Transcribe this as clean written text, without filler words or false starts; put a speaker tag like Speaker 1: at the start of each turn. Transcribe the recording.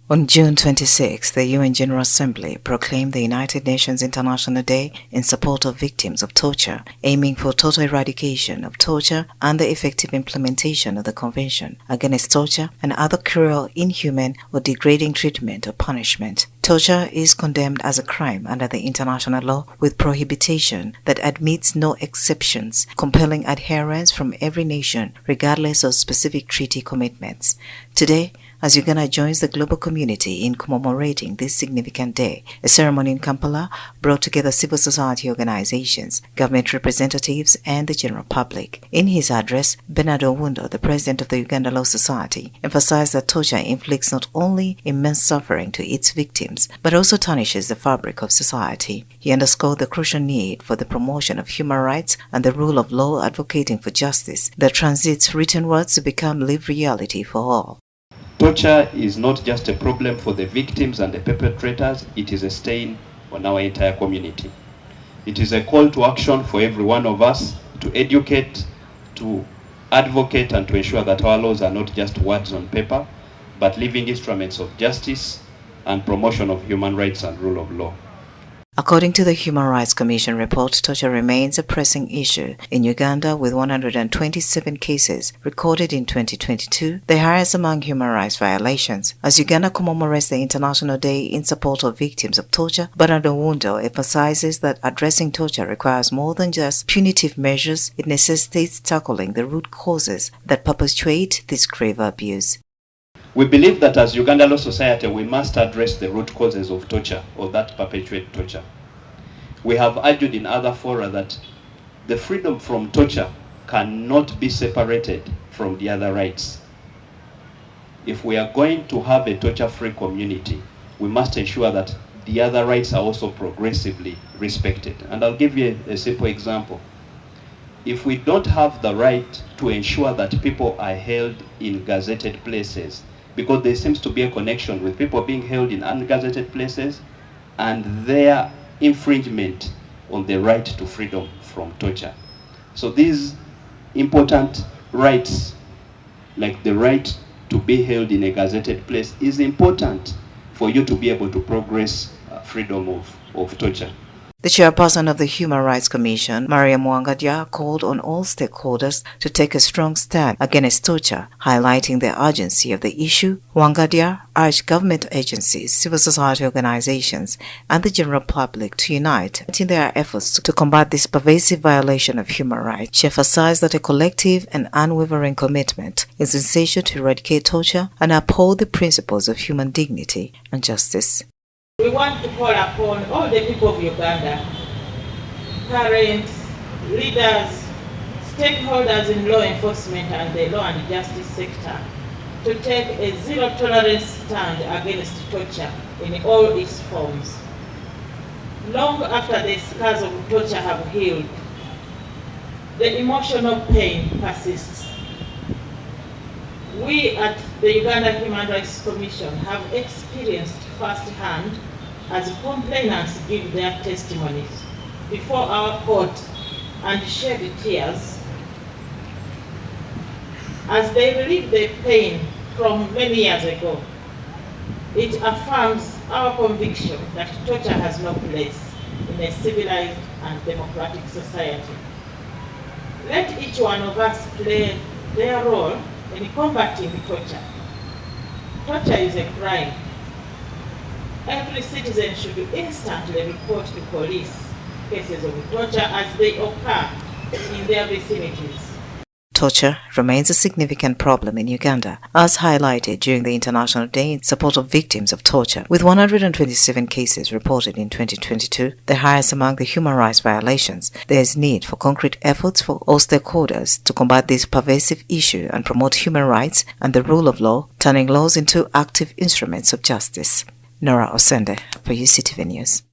Speaker 1: On June 26, the UN General Assembly proclaimed the United Nations International Day in support of victims of torture, aiming for total eradication of torture and the effective implementation of the Convention against torture and other cruel, inhuman, or degrading treatment or punishment. Torture is condemned as a crime under the international law with prohibition that admits no exceptions, compelling adherence from every nation regardless of specific treaty commitments. Today, as Uganda joins the global community in commemorating this significant day, a ceremony in Kampala brought together civil society organizations, government representatives, and the general public. In his address, Oundo, the president of the Uganda Law Society, emphasized that torture inflicts not only immense suffering to its victims, but also tarnishes the fabric of society. He underscored the crucial need for the promotion of human rights and the rule of law, advocating for justice that transits written words to become lived reality for all.
Speaker 2: Torture is not just a problem for the victims and the perpetrators, it is a stain on our entire community. It is a call to action for every one of us to educate, to advocate, and to ensure that our laws are not just words on paper, but living instruments of justice and promotion of human rights and rule of law.
Speaker 1: According to the Human Rights Commission report, torture remains a pressing issue in Uganda, with 127 cases recorded in 2022, the highest among human rights violations. As Uganda commemorates the International Day in support of victims of torture, Oundo emphasizes that addressing torture requires more than just punitive measures. It necessitates tackling the root causes that perpetuate this grave abuse.
Speaker 2: We believe that as Uganda Law Society, we must address the root causes of torture or that perpetuate torture. We have argued in other fora that the freedom from torture cannot be separated from the other rights. If we are going to have a torture-free community, we must ensure that the other rights are also progressively respected. And I'll give you a simple example. If we don't have the right to ensure that people are held in gazetted places, because there seems to be a connection with people being held in ungazetted places and their infringement on the right to freedom from torture. So these important rights, like the right to be held in a gazetted place, is important for you to be able to progress freedom of torture.
Speaker 1: The chairperson of the Human Rights Commission, Wangadia, called on all stakeholders to take a strong stand against torture, highlighting the urgency of the issue. Wangadia urged government agencies, civil society organizations, and the general public to unite in their efforts to combat this pervasive violation of human rights. She emphasized that a collective and unwavering commitment is essential to eradicate torture and uphold the principles of human dignity and justice.
Speaker 3: We want to call upon all the people of Uganda, parents, leaders, stakeholders in law enforcement and the law and justice sector to take a zero-tolerance stand against torture in all its forms. Long after the scars of torture have healed, the emotional pain persists. We at the Uganda Human Rights Commission have experienced firsthand as complainants give their testimonies before our court and shed tears as they relieve the pain from many years ago. It affirms our conviction that torture has no place in a civilized and democratic society. Let each one of us play their role in combating torture. Torture is a crime. Every citizen should instantly report to police cases of torture as they occur in their vicinities.
Speaker 1: Torture remains a significant problem in Uganda, as highlighted during the International Day in support of victims of torture. With 127 cases reported in 2022, the highest among the human rights violations, there is need for concrete efforts for all stakeholders to combat this pervasive issue and promote human rights and the rule of law, turning laws into active instruments of justice. Nora Osende for UCTV News.